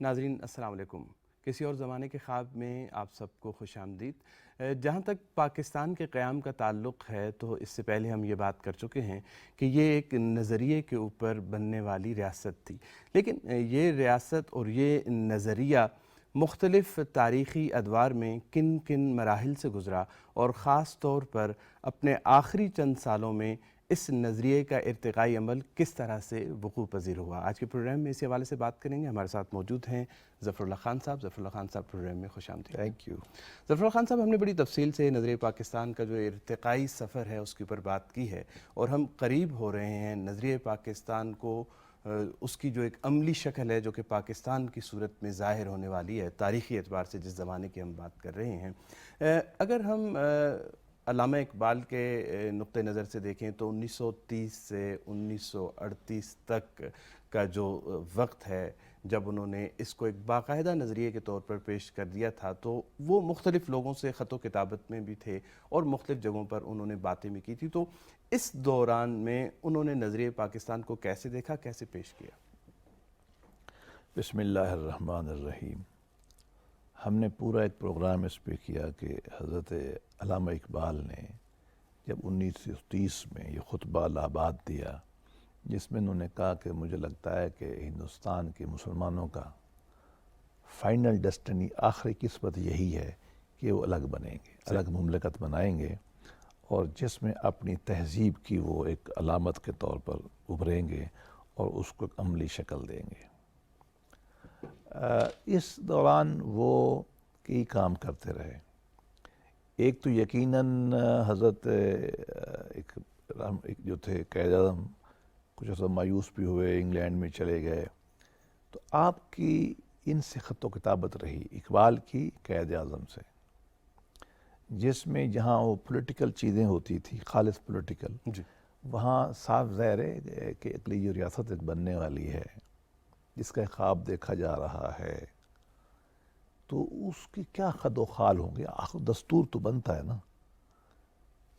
ناظرین السلام علیکم۔ کسی اور زمانے کے خواب میں آپ سب کو خوش آمدید۔ جہاں تک پاکستان کے قیام کا تعلق ہے تو اس سے پہلے ہم یہ بات کر چکے ہیں کہ یہ ایک نظریے کے اوپر بننے والی ریاست تھی، لیکن یہ ریاست اور یہ نظریہ مختلف تاریخی ادوار میں کن کن مراحل سے گزرا اور خاص طور پر اپنے آخری چند سالوں میں اس نظریے کا ارتقائی عمل کس طرح سے وقوع پذیر ہوا۔ آج کے پروگرام میں اسی حوالے سے بات کریں گے۔ ہمارے ساتھ موجود ہیں ظفر اللہ خان صاحب۔ ظفر اللہ خان صاحب پروگرام میں خوش آمدید۔ Thank you. ظفر اللہ خان صاحب، ہم نے بڑی تفصیل سے نظریہ پاکستان کا جو ارتقائی سفر ہے اس کے اوپر بات کی ہے، اور ہم قریب ہو رہے ہیں نظریہ پاکستان کو اس کی جو ایک عملی شکل ہے جو کہ پاکستان کی صورت میں ظاہر ہونے والی ہے تاریخی اعتبار سے، جس زمانے کی ہم بات کر رہے ہیں۔ اگر ہم علامہ اقبال کے نقطہ نظر سے دیکھیں تو 1930 سے 1938 تک کا جو وقت ہے جب انہوں نے اس کو ایک باقاعدہ نظریے کے طور پر پیش کر دیا تھا، تو وہ مختلف لوگوں سے خط و کتابت میں بھی تھے اور مختلف جگہوں پر انہوں نے باتیں بھی کی تھی۔ تو اس دوران میں انہوں نے نظریہ پاکستان کو کیسے دیکھا، کیسے پیش کیا؟ بسم اللہ الرحمن الرحیم۔ ہم نے پورا ایک پروگرام اس پہ کیا کہ حضرت علامہ اقبال نے جب 1930 میں یہ خطبہ الہٰباد دیا، جس میں انہوں نے کہا کہ مجھے لگتا ہے کہ ہندوستان کے مسلمانوں کا فائنل ڈیسٹنی، آخری قسمت یہی ہے کہ وہ الگ بنیں گے، الگ مملکت بنائیں گے، اور جس میں اپنی تہذیب کی وہ ایک علامت کے طور پر ابھریں گے اور اس کو ایک عملی شکل دیں گے۔ اس دوران وہ کئی کام کرتے رہے۔ ایک تو یقیناً حضرت ایک جو تھے قائد اعظم، کچھ عرصہ مایوس بھی ہوئے، انگلینڈ میں چلے گئے، تو آپ کی ان سے خط و کتابت رہی، اقبال کی قائد اعظم سے، جس میں جہاں وہ پولیٹیکل چیزیں ہوتی تھی، خالص پولیٹیکل، وہاں صاف ظاہر ہے کہ اگلی جو ریاست ایک بننے والی ہے جس کا خواب دیکھا جا رہا ہے، تو اس کی کیا خد و خال ہوں گے۔ آخر دستور تو بنتا ہے نا،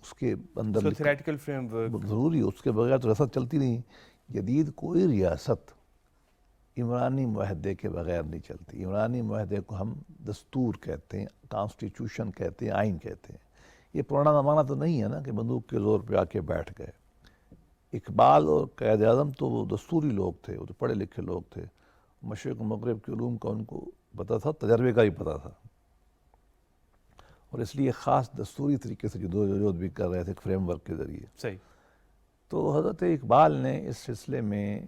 اس کے اندر تھیوریٹیکل فریم ورک ضروری، اس کے بغیر تو ریاست چلتی نہیں۔ جدید کوئی ریاست عمرانی معاہدے کے بغیر نہیں چلتی۔ عمرانی معاہدے کو ہم دستور کہتے ہیں، کانسٹیٹیوشن کہتے ہیں، آئین کہتے ہیں۔ یہ پرانا زمانہ تو نہیں ہے نا کہ بندوق کے زور پہ آ کے بیٹھ گئے۔ اقبال اور قائد اعظم تو وہ دستوری لوگ تھے، وہ تو پڑھے لکھے لوگ تھے، مشرق و مغرب کے علوم کا ان کو پتہ تھا، تجربے کا ہی پتہ تھا، اور اس لیے خاص دستوری طریقے سے جدوجہد بھی کر رہے تھے ایک فریم ورک کے ذریعے۔ صحیح۔ تو حضرت اقبال نے اس سلسلے میں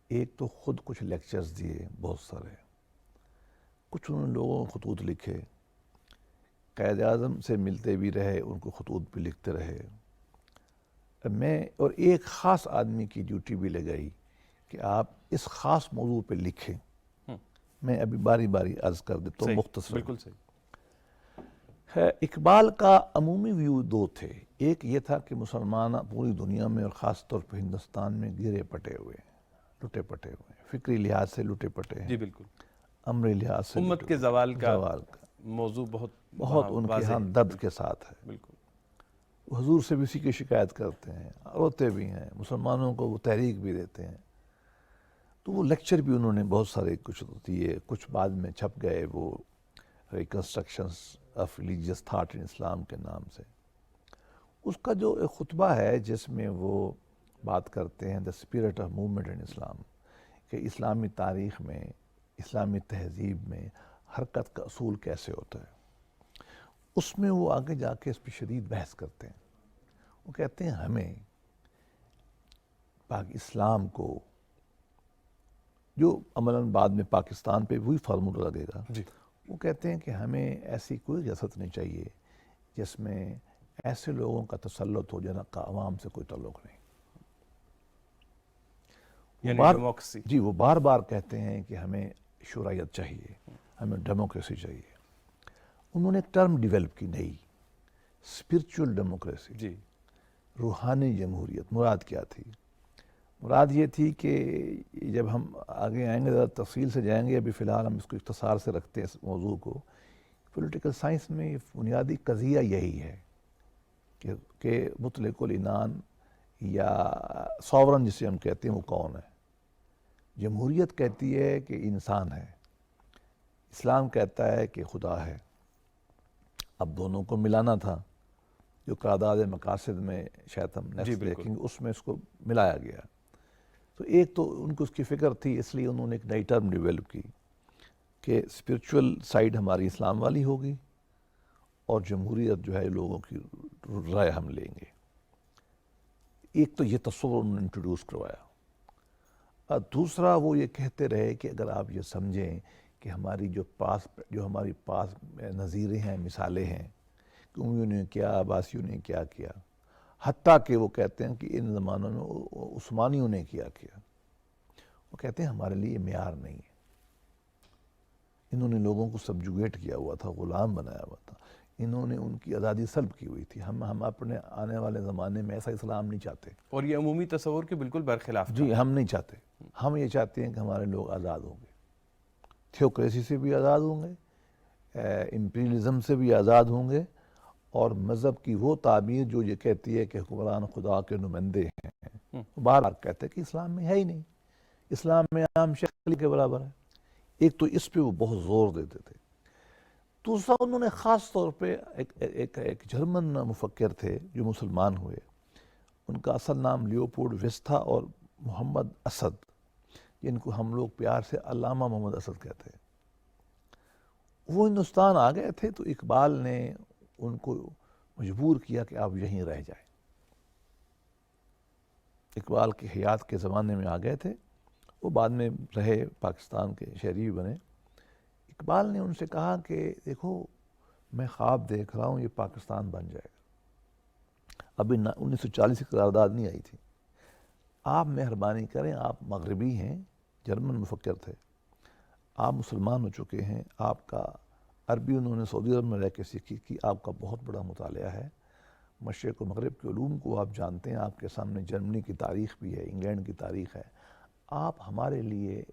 ایک تو خود کچھ لیکچرز دیے بہت سارے، کچھ انہوں نے لوگوں کو خطوط لکھے، قائد اعظم سے ملتے بھی رہے، ان کو خطوط بھی لکھتے رہے۔ میں اور ایک خاص آدمی کی ڈیوٹی بھی لگائی کہ آپ اس خاص موضوع پہ لکھیں۔ میں ابھی باری باری عرض کر دیتا ہوں مختصر۔ بالکل صحیح۔ اقبال کا عمومی ویو دو تھے۔ ایک یہ تھا کہ مسلمان پوری دنیا میں اور خاص طور پہ ہندوستان میں گرے پٹے ہوئے ہیں، لٹے پٹے ہوئے ہیں، فکری لحاظ سے لٹے پٹے ہیں، جی بالکل۔ عملی لحاظ سے امت کے زوال کا موضوع بہت ان کے ہاں درد کے ساتھ ہے۔ بالکل۔ حضور سے بھی اسی کی شکایت کرتے ہیں، روتے بھی ہیں، مسلمانوں کو وہ تحریک بھی دیتے ہیں۔ تو وہ لیکچر بھی انہوں نے بہت سارے کچھ دیے، کچھ بعد میں چھپ گئے، وہ ریکنسٹرکشنز آف ریلیجیس تھاٹ ان اسلام کے نام سے۔ اس کا جو ایک خطبہ ہے جس میں وہ بات کرتے ہیں the spirit of movement in Islam, کہ اسلامی تاریخ میں، اسلامی تہذیب میں حرکت کا اصول کیسے ہوتا ہے، اس میں وہ آگے جا کے اس پہ شدید بحث کرتے ہیں۔ وہ کہتے ہیں ہمیں اسلام کو، جو عملاً بعد میں پاکستان پہ وہی فارمولہ لگے گا، وہ کہتے ہیں کہ ہمیں ایسی کوئی ریاست نہیں چاہیے جس میں ایسے لوگوں کا تسلط ہو جن کا عوام سے کوئی تعلق نہیں۔ یعنی ڈیموکریسی۔ جی، وہ بار بار کہتے ہیں کہ ہمیں شورائیت چاہیے، ہمیں ڈیموکریسی چاہیے۔ انہوں نے ایک ٹرم ڈیولپ کی نئی، اسپرچول ڈیموکریسی، جی، روحانی جمہوریت۔ مراد کیا تھی؟ مراد یہ تھی کہ جب ہم آگے آئیں گے ذرا تفصیل سے جائیں گے، ابھی فی الحال ہم اس کو اختصار سے رکھتے ہیں اس موضوع کو۔ پولیٹیکل سائنس میں بنیادی قضیہ یہی ہے کہ مطلق العنان یا ساورن جسے ہم کہتے ہیں وہ کون ہے۔ جمہوریت کہتی ہے کہ انسان ہے، اسلام کہتا ہے کہ خدا ہے، اب دونوں کو ملانا تھا، جو قرارداد مقاصد میں شاید ہم نیکسٹ دیکھیں گے اس میں اس کو ملایا گیا۔ تو ایک تو ان کو اس کی فکر تھی، اس لیے انہوں نے ایک نئی ٹرم ڈیولپ کی کہ اسپرچول سائیڈ ہماری اسلام والی ہوگی اور جمہوریت جو ہے لوگوں کی رائے ہم لیں گے۔ ایک تو یہ تصور انہوں نے انٹروڈیوس کروایا، اور دوسرا وہ یہ کہتے رہے کہ اگر آپ یہ سمجھیں کہ ہماری جو ہماری پاس نظیریں ہیں، مثالیں ہیں کہ امویوں نے کیا، عباسیوں نے کیا کیا، حتیٰ کہ وہ کہتے ہیں کہ ان زمانوں میں عثمانیوں نے کیا وہ کہتے ہیں ہمارے لیے معیار نہیں ہے۔ انہوں نے لوگوں کو سبجوگیٹ کیا ہوا تھا، غلام بنایا ہوا تھا، انہوں نے ان کی آزادی سلب کی ہوئی تھی۔ ہم اپنے آنے والے زمانے میں ایسا اسلام نہیں چاہتے، اور یہ عمومی تصور کے بالکل برخلاف تھا۔ جی ہم نہیں چاہتے، ہم یہ چاہتے ہیں کہ ہمارے لوگ آزاد ہوں گے، تھیوکریسی سے بھی آزاد ہوں گے، امپیریلزم سے بھی آزاد ہوں گے، اور مذہب کی وہ تعبیر جو یہ کہتی ہے کہ حکمران خدا کے نمائندے ہیں، بار بار کہتے ہیں کہ اسلام میں ہے ہی نہیں، اسلام میں عام شخص کے برابر ہے۔ ایک تو اس پہ وہ بہت زور دیتے تھے۔ دوسرا انہوں نے خاص طور پہ ایک جرمن مفکر تھے جو مسلمان ہوئے، ان کا اصل نام لیوپولڈ ویس تھا اور محمد اسد، جن کو ہم لوگ پیار سے علامہ محمد اسد کہتے ہیں۔ وہ ہندوستان آ گئے تھے تو اقبال نے ان کو مجبور کیا کہ آپ یہیں رہ جائیں۔ اقبال کی حیات کے زمانے میں آ گئے تھے، وہ بعد میں رہے، پاکستان کے شہری بھی بنے۔ اقبال نے ان سے کہا کہ دیکھو میں خواب دیکھ رہا ہوں یہ پاکستان بن جائے گا، ابھی 1940 کی قرارداد نہیں آئی تھی، آپ مہربانی کریں، آپ مغربی ہیں، جرمن مفکر تھے، آپ مسلمان ہو چکے ہیں، آپ کا عربی انہوں نے سعودی عرب میں رہ کے سیکھی کہ آپ کا بہت بڑا مطالعہ ہے، مشرق و مغرب کے علوم کو آپ جانتے ہیں، آپ کے سامنے جرمنی کی تاریخ بھی ہے، انگلینڈ کی تاریخ ہے، آپ ہمارے لیے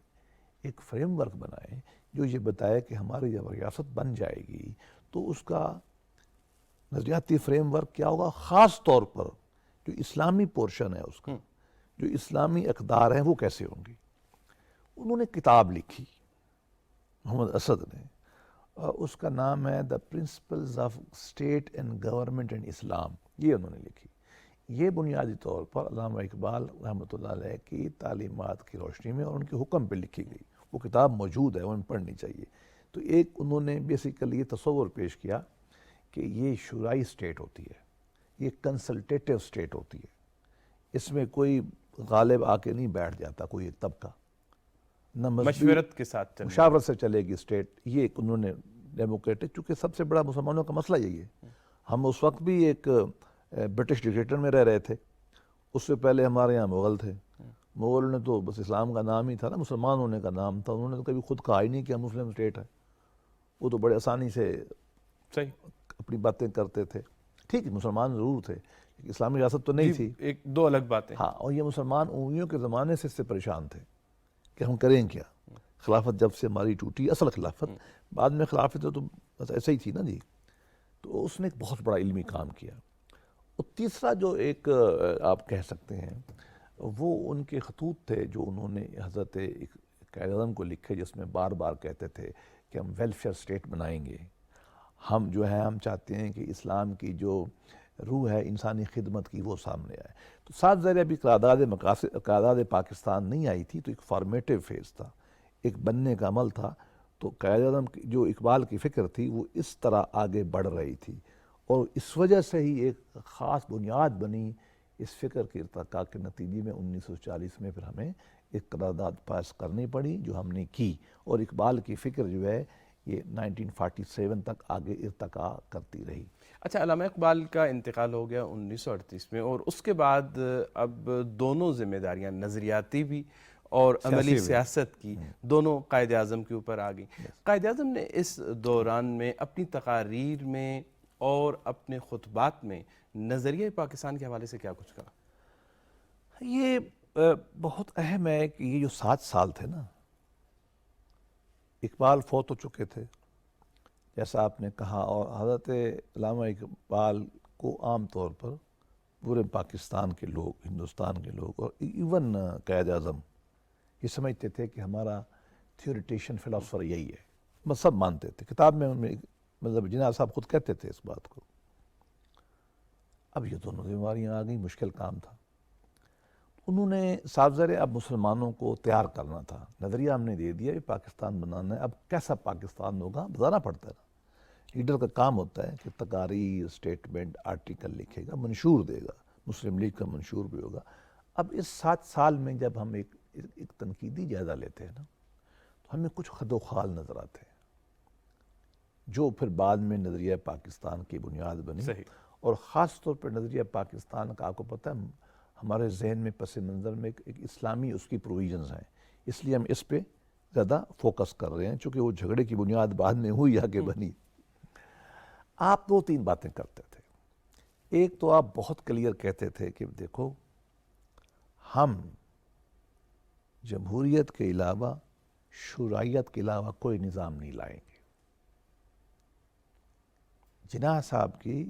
ایک فریم ورک بنائیں جو یہ بتائے کہ ہماری جب ریاست بن جائے گی تو اس کا نظریاتی فریم ورک کیا ہوگا، خاص طور پر جو اسلامی پورشن ہے اس کا، جو اسلامی اقدار ہیں وہ کیسے ہوں گی۔ انہوں نے کتاب لکھی محمد اسد نے، اس کا نام ہے the principles of state and government and Islam, یہ انہوں نے لکھی۔ یہ بنیادی طور پر علامہ اقبال رحمۃ اللہ علیہ کی تعلیمات کی روشنی میں اور ان کے حکم پہ لکھی گئی، وہ کتاب موجود ہے، وہ ہمیں پڑھنی چاہیے۔ تو ایک انہوں نے بیسیکلی یہ تصور پیش کیا کہ یہ شورائی اسٹیٹ ہوتی ہے، یہ کنسلٹیٹیو اسٹیٹ ہوتی ہے، اس میں کوئی غالب آ کے نہیں بیٹھ جاتا کوئی ایک طبقہ، نہ مشورت کے ساتھ چلے، مشاورت سے چلے گی اسٹیٹ۔ یہ ایک انہوں نے ڈیموکریٹک، چونکہ سب سے بڑا مسلمانوں کا مسئلہ یہی ہے، ہم اس وقت بھی ایک برٹش ڈکٹیٹر میں رہ رہے تھے، اس سے پہلے ہمارے یہاں مغل تھے، مغل نے تو بس اسلام کا نام ہی تھا نا، مسلمان ہونے کا نام تھا، انہوں نے تو کبھی خود کہا ہی نہیں کہ ہم مسلم اسٹیٹ ہے، وہ تو بڑے آسانی سے صحیح اپنی باتیں کرتے تھے۔ ٹھیک ہے مسلمان ضرور تھے، اسلامی ریاست تو نہیں تھی، ایک دو الگ باتیں۔ ہاں، اور یہ مسلمان امویوں کے زمانے سے اس سے پریشان تھے کہ ہم کریں کیا، خلافت جب سے ہماری ٹوٹی، اصل خلافت، بعد میں خلافت تو بس ایسے ہی تھی نا جی۔ تو اس نے ایک بہت بڑا علمی کام کیا۔ اور تیسرا جو ایک آپ کہہ سکتے ہیں وہ ان کے خطوط تھے جو انہوں نے حضرت قائد اعظم کو لکھے، جس میں بار بار کہتے تھے کہ ہم ویلفیئر اسٹیٹ بنائیں گے، ہم جو ہے ہم چاہتے ہیں کہ اسلام کی جو روح ہے انسانی خدمت کی وہ سامنے آئے۔ تو ساتھ ذرا ابھی قرارداد پاکستان نہیں آئی تھی، تو ایک فارمیٹیو فیز تھا، ایک بننے کا عمل تھا۔ تو قائد اعظم کی جو اقبال کی فکر تھی وہ اس طرح آگے بڑھ رہی تھی، اور اس وجہ سے ہی ایک خاص بنیاد بنی اس فکر کے ارتقاء کے نتیجے میں 1940 میں پھر ہمیں ایک قرارداد پاس کرنی پڑی جو ہم نے کی، اور اقبال کی فکر جو ہے یہ 1947 تک آگے ارتقاء کرتی رہی۔ اچھا، علامہ اقبال کا انتقال ہو گیا 1938 میں، اور اس کے بعد اب دونوں ذمہ داریاں، نظریاتی بھی اور عملی سیاست کی، دونوں قائد اعظم کے اوپر آ گئیں۔ قائد اعظم نے اس دوران میں اپنی تقاریر میں اور اپنے خطبات میں نظریہ پاکستان کے حوالے سے کیا کچھ کہا؟ یہ بہت اہم ہے کہ یہ جو 7 سال تھے نا، اقبال فوت ہو چکے تھے جیسا آپ نے کہا، اور حضرت علامہ اقبال کو عام طور پر پورے پاکستان کے لوگ، ہندوستان کے لوگ، اور ایون قائد اعظم یہ سمجھتے تھے کہ ہمارا تھیوریٹیشن فلاسفر یہی ہے، بس سب مانتے تھے. کتاب میں مطلب جناح صاحب خود کہتے تھے اس بات کو. اب یہ دونوں بیماریاں آ گئیں، مشکل کام تھا. انہوں نے صاحب ذرے اب مسلمانوں کو تیار کرنا تھا. نظریہ ہم نے دے دیا یہ پاکستان بنانا ہے، اب کیسا پاکستان ہوگا بتانا پڑتا ہے نا. لیڈر کا کام ہوتا ہے کہ تقاریر، اسٹیٹمنٹ، آرٹیکل لکھے گا، منشور دے گا، مسلم لیگ کا منشور بھی ہوگا. اب اس 7 سال میں جب ہم ایک تنقیدی جائزہ لیتے ہیں نا تو ہمیں کچھ خد و خال نظر آتے ہیں جو پھر بعد میں نظریہ پاکستان کی بنیاد بنی. صحیح. اور خاص طور پر نظریہ پاکستان کا آپ کو پتہ ہے ہمارے ذہن میں پس منظر میں ایک اسلامی اس کی پروویژنز ہیں، اس لیے ہم اس پہ زیادہ فوکس کر رہے ہیں چونکہ وہ جھگڑے کی بنیاد بعد میں ہوئی آگے بنی. آپ 2-3 باتیں کرتے تھے. ایک تو آپ بہت کلیئر کہتے تھے کہ دیکھو ہم جمہوریت کے علاوہ شورائیت کے علاوہ کوئی نظام نہیں لائیں گے. جناح صاحب کی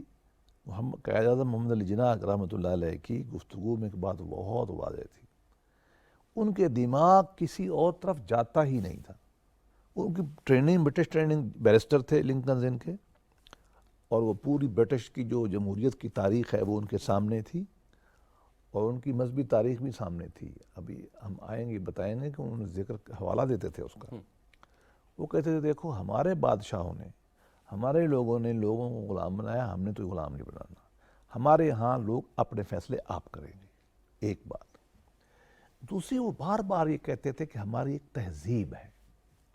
قائد اعظم محمد علی جناح رحمۃ اللہ علیہ کی گفتگو میں ایک بات بہت واضح تھی. ان کے دماغ کسی اور طرف جاتا ہی نہیں تھا. ان کی ٹریننگ برٹش ٹریننگ بیرسٹر تھے لنکن ان کے، اور وہ پوری برٹش کی جو جمہوریت کی تاریخ ہے وہ ان کے سامنے تھی اور ان کی مذہبی تاریخ بھی سامنے تھی. ابھی ہم آئیں گے بتائیں گے کہ انہوں نے ذکر حوالہ دیتے تھے اس کا. وہ کہتے تھے دیکھو ہمارے بادشاہوں نے، ہمارے لوگوں نے لوگوں کو غلام بنایا، ہم نے تو غلام نہیں بنانا. ہمارے ہاں لوگ اپنے فیصلے آپ کریں گے. ایک بات. دوسری وہ بار بار یہ کہتے تھے کہ ہماری ایک تہذیب ہے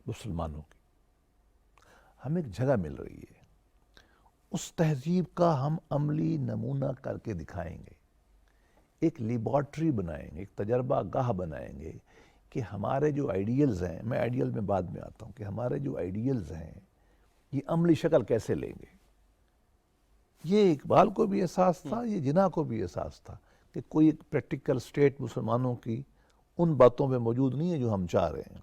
مسلمانوں کی، ہمیں ایک جگہ مل رہی ہے، اس تہذیب کا ہم عملی نمونہ کر کے دکھائیں گے. ایک لیبارٹری بنائیں گے، ایک تجربہ گاہ بنائیں گے کہ ہمارے جو آئیڈیلز ہیں، میں آئیڈیل میں بعد میں آتا ہوں، کہ ہمارے جو آئیڈیلز ہیں یہ عملی شکل کیسے لیں گے. یہ اقبال کو بھی احساس تھا، یہ جناح کو بھی احساس تھا کہ کوئی ایک پریکٹیکل سٹیٹ مسلمانوں کی ان باتوں میں موجود نہیں ہے جو ہم چاہ رہے ہیں.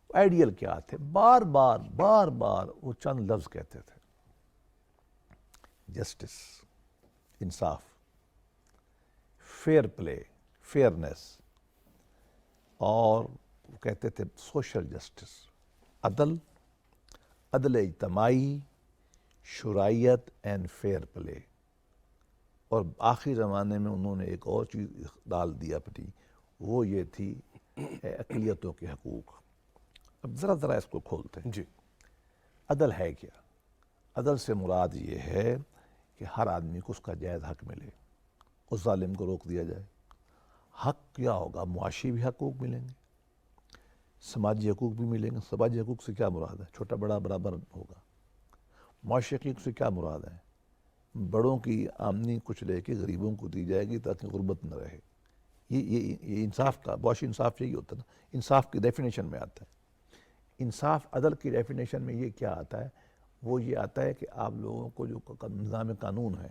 آئیڈیل کیا تھے؟ بار بار وہ چند لفظ کہتے تھے: جسٹس، انصاف، فیئر پلے، فیئرنیس، اور وہ کہتے تھے سوشل جسٹس، عدل اجتماعی، شرائعت اینڈ فیئر پلے. اور آخری زمانے میں انہوں نے ایک اور چیز ڈال دی اپنی، وہ یہ تھی اقلیتوں کے حقوق. اب ذرا اس کو کھولتے ہیں. جی. عدل ہے کیا؟ عدل سے مراد یہ ہے کہ ہر آدمی کو اس کا جائز حق ملے، اس ظالم کو روک دیا جائے. حق کیا ہوگا؟ معاشی بھی حقوق ملیں گے، سماجی حقوق بھی ملیں گے. سماجی حقوق سے کیا مراد ہے؟ چھوٹا بڑا برابر ہوگا. معاشی حقوق سے کیا مراد ہے؟ بڑوں کی آمدنی کچھ لے کے غریبوں کو دی جائے گی تاکہ غربت نہ رہے. یہ انصاف کا، معاشی انصاف یہی ہوتا ہے نا. انصاف کی ڈیفینیشن میں آتا ہے. انصاف عدل کی ڈیفینیشن میں یہ کیا آتا ہے؟ وہ یہ آتا ہے کہ آپ لوگوں کو جو نظام قانون ہے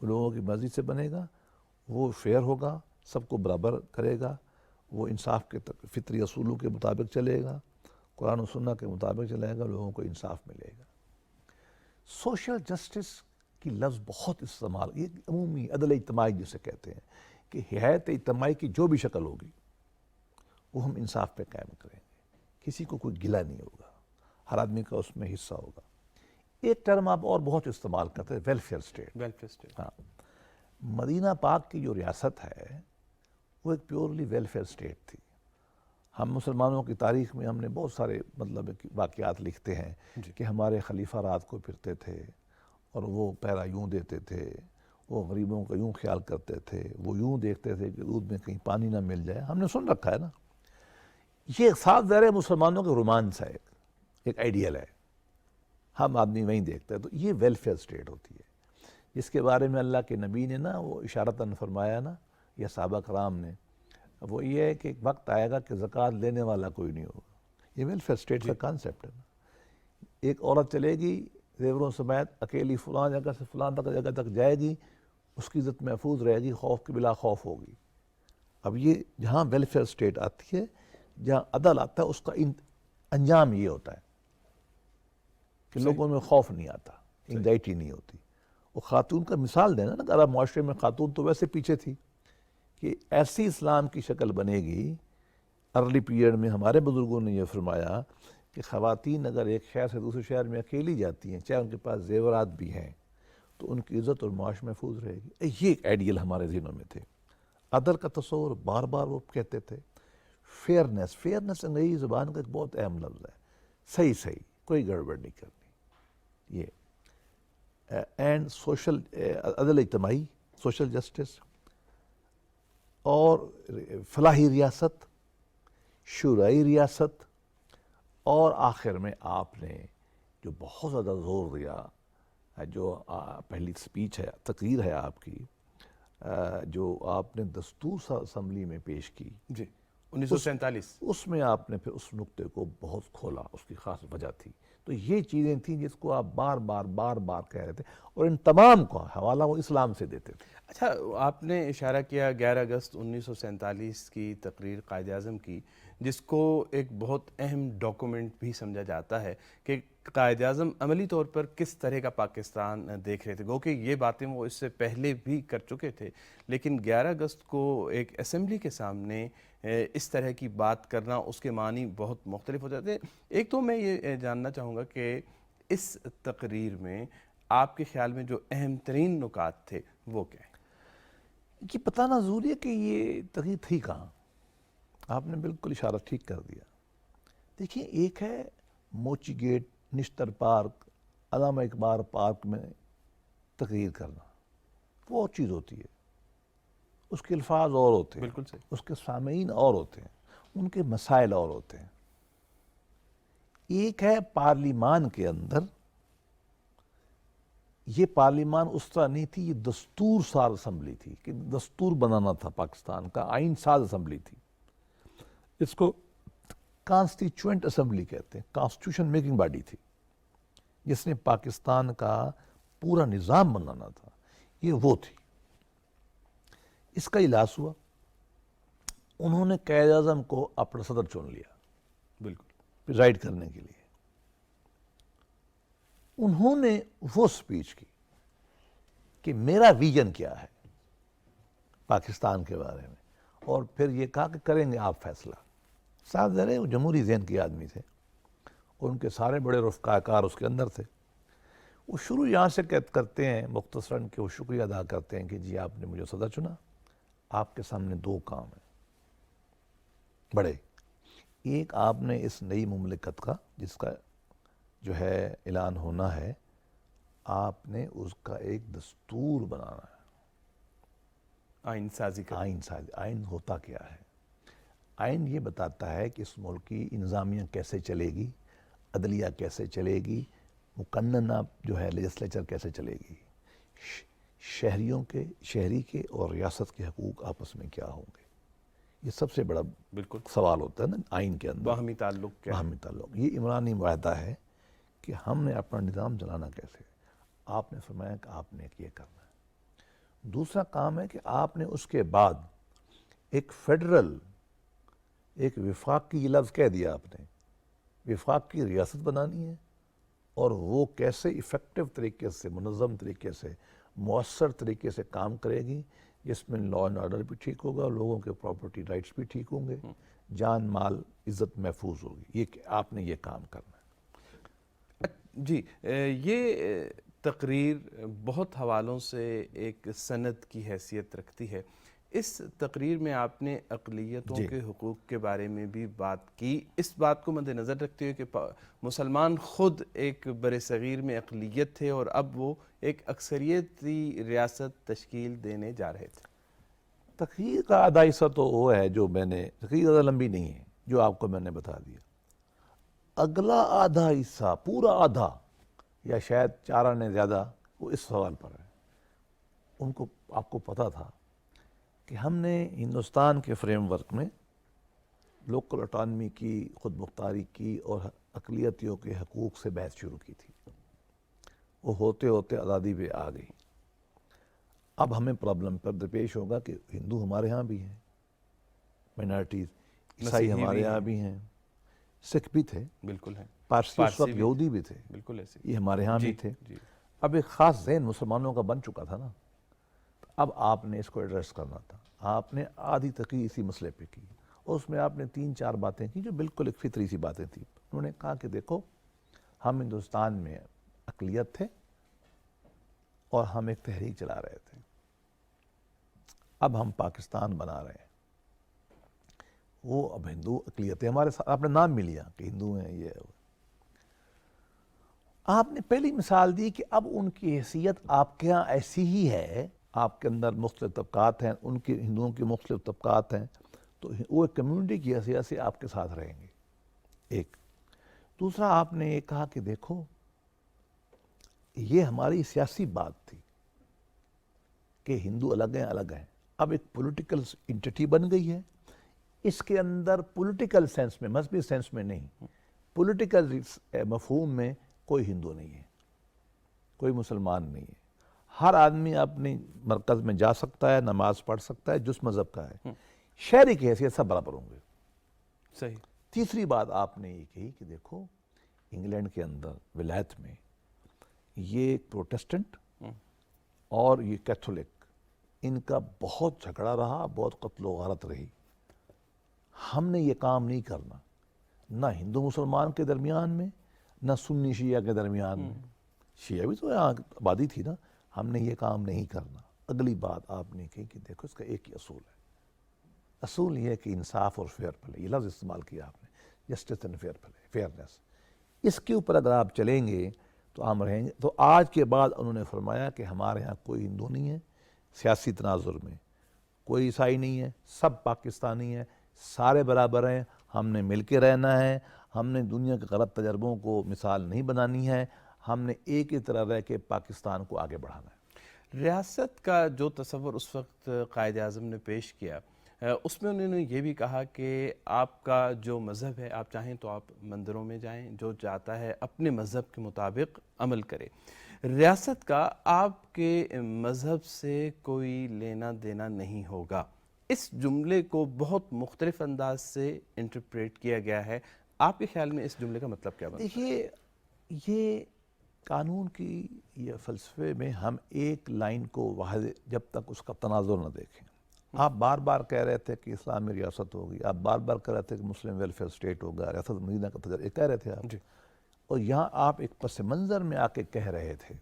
وہ لوگوں کی مرضی سے بنے گا، وہ فیئر ہوگا، سب کو برابر کرے گا، وہ انصاف کے فطری اصولوں کے مطابق چلے گا، قرآن و سنت کے مطابق چلے گا، لوگوں کو انصاف ملے گا. سوشل جسٹس کی لفظ بہت استعمال، یہ عمومی عدل اجتماعی جسے کہتے ہیں کہ حیات اجتماعی کی جو بھی شکل ہوگی وہ ہم انصاف پہ قائم کریں گے. کسی کو کوئی گلہ نہیں ہوگا، ہر آدمی کا اس میں حصہ ہوگا. ایک ٹرم آپ اور بہت استعمال کرتے ہیں، ویلفیئر اسٹیٹ. Welfare state. ہاں، مدینہ پاک کی جو ریاست ہے وہ ایک پیورلی ویلفیئر اسٹیٹ تھی. ہم مسلمانوں کی تاریخ میں ہم نے بہت سارے مطلب واقعات لکھتے ہیں کہ ہمارے خلیفہ رات کو پھرتے تھے اور وہ پہرا یوں دیتے تھے، وہ غریبوں کا یوں خیال کرتے تھے، وہ یوں دیکھتے تھے کہ دودھ میں کہیں پانی نہ مل جائے. ہم نے سن رکھا ہے نا. یہ صاف ظاہر ہے مسلمانوں کے رومانس ہے، ایک آئیڈیل ہے، ہم آدمی وہیں دیکھتے ہیں. تو یہ ویلفیئر اسٹیٹ ہوتی ہے جس کے بارے میں اللہ کے نبی نے نا وہ اشارتاً فرمایا نا، یا صحابہ کرام نے، وہ یہ ہے کہ ایک وقت آئے گا کہ زکوٰۃ لینے والا کوئی نہیں ہوگا. یہ ویلفیئر اسٹیٹ کا کانسیپٹ ہے نا. ایک عورت چلے گی زیوروں سمیت اکیلی فلاں جگہ سے فلاں جگہ تک جائے گی، اس کی عزت محفوظ رہے گی، خوف کی بلا خوف ہوگی. اب یہ جہاں ویلفیئر اسٹیٹ آتی ہے، جہاں عدل آتا ہے، اس کا انجام یہ ہوتا ہے کہ لوگوں میں خوف نہیں آتا، انگزائٹی نہیں ہوتی. وہ خاتون کا مثال دینا نا، عرب معاشرے میں خاتون تو ویسے پیچھے تھی، کہ ایسی اسلام کی شکل بنے گی. ارلی پیریڈ میں ہمارے بزرگوں نے یہ فرمایا کہ خواتین اگر ایک شہر سے دوسرے شہر میں اکیلی جاتی ہیں، چاہے ان کے پاس زیورات بھی ہیں، تو ان کی عزت اور معاش محفوظ رہے گی. یہ ایک آئیڈیل ہمارے ذہنوں میں تھے. عدل کا تصور بار بار وہ کہتے تھے. فیئرنس انگریزی زبان کا ایک بہت اہم لفظ ہے. صحیح کوئی گڑبڑ نہیں کرنی. یہ اینڈ سوشل عدل اجتماعی، سوشل جسٹس، اور فلاحی ریاست، شورائی ریاست، اور آخر میں آپ نے جو بہت زیادہ زور دیا، جو پہلی سپیچ ہے، تقریر ہے آپ کی، جو آپ نے دستور اسمبلی میں پیش کی، جی 1947، اس میں آپ نے پھر اس نقطے کو بہت کھولا. اس کی خاص وجہ تھی. تو یہ چیزیں تھیں جس کو آپ بار بار کہہ رہے تھے، اور ان تمام کا حوالہ وہ اسلام سے دیتے تھے. اچھا، آپ نے اشارہ کیا 11 اگست 1947 کی تقریر قائد اعظم کی، جس کو ایک بہت اہم ڈاکومنٹ بھی سمجھا جاتا ہے کہ قائد اعظم عملی طور پر کس طرح کا پاکستان دیکھ رہے تھے. گو کہ یہ باتیں وہ اس سے پہلے بھی کر چکے تھے، لیکن 11 اگست کو ایک اسمبلی کے سامنے اس طرح کی بات کرنا، اس کے معنی بہت مختلف ہو جاتے ہیں. ایک تو میں یہ جاننا چاہوں گا کہ اس تقریر میں آپ کے خیال میں جو اہم ترین نکات تھے وہ کیا ہیں؟ یہ بتانا ضروری ہے کہ یہ تقریر تھی کہاں. آپ نے بالکل اشارہ ٹھیک کر دیا. دیکھیے، ایک ہے موچی گیٹ، نشتر پارک، علامہ اقبال پارک میں تقریر کرنا، وہ اور چیز ہوتی ہے. اس کے الفاظ اور ہوتے ہیں، بالکل صحیح. اس کے سامعین اور ہوتے ہیں، ان کے مسائل اور ہوتے ہیں. ایک ہے پارلیمان کے اندر. یہ پارلیمان اس طرح نہیں تھی، یہ دستور ساز اسمبلی تھی کہ دستور بنانا تھا پاکستان کا، آئین ساز اسمبلی تھی. اس کو کانسٹیچوئنٹ اسمبلی کہتے ہیں، کانسٹیٹیوشن میکنگ باڈی تھی جس نے پاکستان کا پورا نظام بنانا تھا. یہ وہ تھی. اس کا اجلاس ہوا. انہوں نے قائد اعظم کو اپنا صدر چن لیا بالکل پریزائڈ کرنے کے لیے. انہوں نے وہ سپیچ کی کہ میرا ویژن کیا ہے پاکستان کے بارے میں، اور پھر یہ کہا کہ کریں گے آپ فیصلہ. صاحب ذرا وہ جمہوری ذہن کے آدمی تھے، اور ان کے سارے بڑے رفقا کار اس کے اندر تھے. وہ شروع یہاں سے کرتے ہیں مختصراً کہ وہ شکریہ ادا کرتے ہیں کہ جی آپ نے مجھے صدر چنا. آپ کے سامنے دو کام ہیں بڑے. ایک، آپ نے اس نئی مملکت کا جس کا جو ہے اعلان ہونا ہے، آپ نے اس کا ایک دستور بنانا ہے. آئین سازی کا. آئین ہوتا کیا ہے؟ آئین یہ بتاتا ہے کہ اس ملک کی انتظامیہ کیسے چلے گی، عدلیہ کیسے چلے گی، مقننہ جو ہے لیجسلیچر کیسے چلے گی، شہری کے اور ریاست کے حقوق آپس میں کیا ہوں گے. یہ سب سے بڑا بالکل سوال ہوتا ہے نا آئین کے اندر، باہمی تعلق کیا ہے؟ باہمی تعلق. یہ عمرانی معاہدہ ہے کہ ہم نے اپنا نظام چلانا کیسے. آپ نے فرمایا کہ آپ نے یہ کرنا ہے. دوسرا کام ہے کہ آپ نے اس کے بعد ایک فیڈرل، ایک وفاقی، یہ لفظ کہہ دیا آپ نے، وفاق کی ریاست بنانی ہے، اور وہ کیسے ایفیکٹو طریقے سے، منظم طریقے سے، مؤثر طریقے سے کام کرے گی، جس میں لا اینڈ آرڈر بھی ٹھیک ہوگا، لوگوں کے پراپرٹی رائٹس بھی ٹھیک ہوں گے، جان مال عزت محفوظ ہوگی. یہ کہ آپ نے یہ کام کرنا ہے. جی، یہ تقریر بہت حوالوں سے ایک سند کی حیثیت رکھتی ہے. اس تقریر میں آپ نے اقلیتوں کے حقوق کے بارے میں بھی بات کی. اس بات کو مد نظر رکھتے ہوئے کہ مسلمان خود ایک برصغیر میں اقلیت تھے اور اب وہ ایک اکثریتی ریاست تشکیل دینے جا رہے تھے. تقریر کا آدھا حصہ تو وہ ہے جو میں نے، تقریر زیادہ لمبی نہیں ہے جو آپ کو میں نے بتا دیا. اگلا آدھا حصہ، پورا آدھا یا شاید 4 آنے زیادہ، وہ اس سوال پر ہے. ان کو، آپ کو پتا تھا کہ ہم نے ہندوستان کے فریم ورک میں لوکل اٹانومی کی، خود مختاری کی اور اقلیتوں کے حقوق سے بحث شروع کی تھی. وہ ہوتے ہوتے آزادی پہ آ گئی. اب ہمیں پرابلم پر درپیش ہوگا کہ ہندو ہمارے ہاں بھی ہیں، مائنارٹیز، عیسائی ہمارے ہاں بھی ہیں، سکھ بھی تھے، بالکل ہے، پارسی اس وقت یہودی بھی تھے، بالکل ایسے یہ ہمارے ہاں بھی تھے. جی. اب ایک خاص ذہن مسلمانوں کا بن چکا تھا نا. اب آپ نے اس کو ایڈریس کرنا تھا. آپ نے آدھی تقریر اسی مسئلے پہ کی، اس میں آپ نے 3-4 باتیں کی جو بالکل ایک فطری سی باتیں تھیں. انہوں نے کہا کہ دیکھو ہم ہندوستان میں اقلیت تھے اور ہم ایک تحریک چلا رہے تھے. اب ہم پاکستان بنا رہے ہیں. وہ اب ہندو اقلیتیں ہمارے ساتھ، آپ نے نام بھی لیا کہ ہندو ہیں یہ. آپ نے پہلی مثال دی کہ اب ان کی حیثیت آپ کے ہاں ایسی ہی ہے، آپ کے اندر مختلف طبقات ہیں، ان کے ہندوؤں کے مختلف طبقات ہیں، تو وہ ایک کمیونٹی کی حیثیت سے آپ کے ساتھ رہیں گے. ایک دوسرا آپ نے یہ کہا کہ دیکھو یہ ہماری سیاسی بات تھی کہ ہندو الگ ہیں الگ ہیں. اب ایک پولیٹیکل انٹیٹی بن گئی ہے. اس کے اندر پولیٹیکل سینس میں، مذہبی سینس میں نہیں، پولیٹیکل مفہوم میں کوئی ہندو نہیں ہے، کوئی مسلمان نہیں ہے. ہر آدمی اپنی مرکز میں جا سکتا ہے، نماز پڑھ سکتا ہے جس مذہب کا ہے. شہری کی حیثیت سب برابر ہوں گے. صحیح. تیسری بات آپ نے یہ کہی کہ دیکھو انگلینڈ کے اندر ولایت میں یہ پروٹیسٹنٹ اور یہ کیتھولک، ان کا بہت جھگڑا رہا، بہت قتل و غارت رہی. ہم نے یہ کام نہیں کرنا، نہ ہندو مسلمان کے درمیان میں، نہ سنی شیعہ کے درمیان میں. شیعہ بھی تو یہاں آبادی تھی نا. ہم نے یہ کام نہیں کرنا. اگلی بات آپ نے کہی کہ دیکھو اس کا ایک ہی اصول ہے. اصول یہ ہے کہ انصاف اور فیئر پلے، یہ لفظ استعمال کیا آپ نے، justice and fair play, fairness. اس کے اوپر اگر آپ چلیں گے تو ہم رہیں گے. تو آج کے بعد انہوں نے فرمایا کہ ہمارے ہاں کوئی ہندو نہیں ہے سیاسی تناظر میں، کوئی عیسائی نہیں ہے، سب پاکستانی ہیں، سارے برابر ہیں. ہم نے مل کے رہنا ہے. ہم نے دنیا کے غلط تجربوں کو مثال نہیں بنانی ہے. ہم نے ایک ہی طرح رہ کے پاکستان کو آگے بڑھانا ہے. ریاست کا جو تصور اس وقت قائد اعظم نے پیش کیا، اس میں انہوں نے یہ بھی کہا کہ آپ کا جو مذہب ہے، آپ چاہیں تو آپ مندروں میں جائیں، جو چاہتا ہے اپنے مذہب کے مطابق عمل کرے. ریاست کا آپ کے مذہب سے کوئی لینا دینا نہیں ہوگا. اس جملے کو بہت مختلف انداز سے انٹرپریٹ کیا گیا ہے. آپ کے خیال میں اس جملے کا مطلب کیا بنتا ہے؟ دیکھیے یہ قانون کی یہ فلسفے میں ہم ایک لائن کو واحد جب تک اس کا تناظر نہ دیکھیں. آپ بار بار کہہ رہے تھے کہ اسلامی ریاست ہوگی، آپ بار بار کہہ رہے تھے کہ مسلم ویلفیئر اسٹیٹ ہوگا، ریاست مدینہ کا تجربہ کہہ رہے تھے آپ. اور یہاں آپ ایک پس منظر میں آ کے کہہ رہے تھے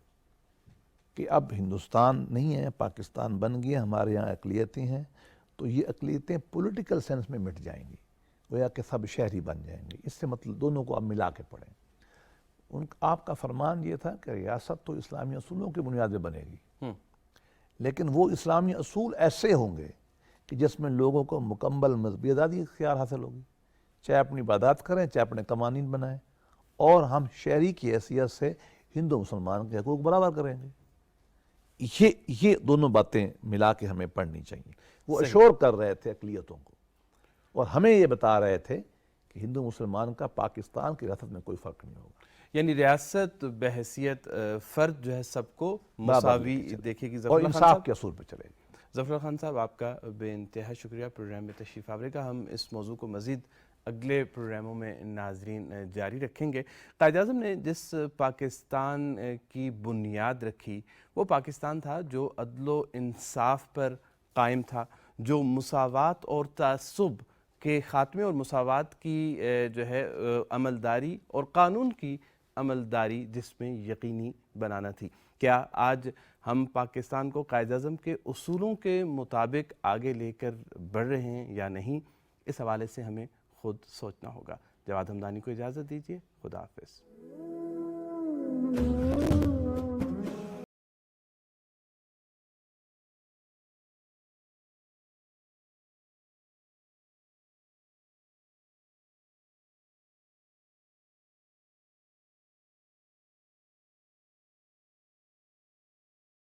کہ اب ہندوستان نہیں ہے، پاکستان بن گیا، ہمارے یہاں اقلیتیں ہیں، تو یہ اقلیتیں پولیٹیکل سینس میں مٹ جائیں گی، گویا کہ سب شہری بن جائیں گے. اس سے مطلب دونوں کو اب ملا کے پڑھیں. آپ کا فرمان یہ تھا کہ ریاست تو اسلامی اصولوں کی بنیاد پہ بنے گی، لیکن وہ اسلامی اصول ایسے ہوں گے کہ جس میں لوگوں کو مکمل مذہبی آزادی اختیار حاصل ہوگی، چاہے اپنی عبادات کریں، چاہے اپنے قوانین بنائیں، اور ہم شہری کی حیثیت سے ہندو مسلمان کے حقوق برابر کریں گے. یہ دونوں باتیں ملا کے ہمیں پڑھنی چاہیے. وہ اشور کر رہے تھے اقلیتوں کو، اور ہمیں یہ بتا رہے تھے کہ ہندو مسلمان کا پاکستان کی ریاست میں کوئی فرق نہیں ہوگا. یعنی ریاست بحیثیت فرد جو ہے سب کو مساوی دیکھے گی. اور انصاف کے اصول پہ چلے گی. ظفر خان صاحب، آپ کا بے انتہا شکریہ پروگرام میں تشریف آوری کا. ہم اس موضوع کو مزید اگلے پروگراموں میں ناظرین جاری رکھیں گے. قائد اعظم نے جس پاکستان کی بنیاد رکھی وہ پاکستان تھا جو عدل و انصاف پر قائم تھا، جو مساوات اور تعصب کے خاتمے اور مساوات کی جو ہے عملداری اور قانون کی عملداری جس میں یقینی بنانا تھی. کیا آج ہم پاکستان کو قائد اعظم کے اصولوں کے مطابق آگے لے کر بڑھ رہے ہیں یا نہیں؟ اس حوالے سے ہمیں خود سوچنا ہوگا. جواد ہمدانی کو اجازت دیجیے. خدا حافظ.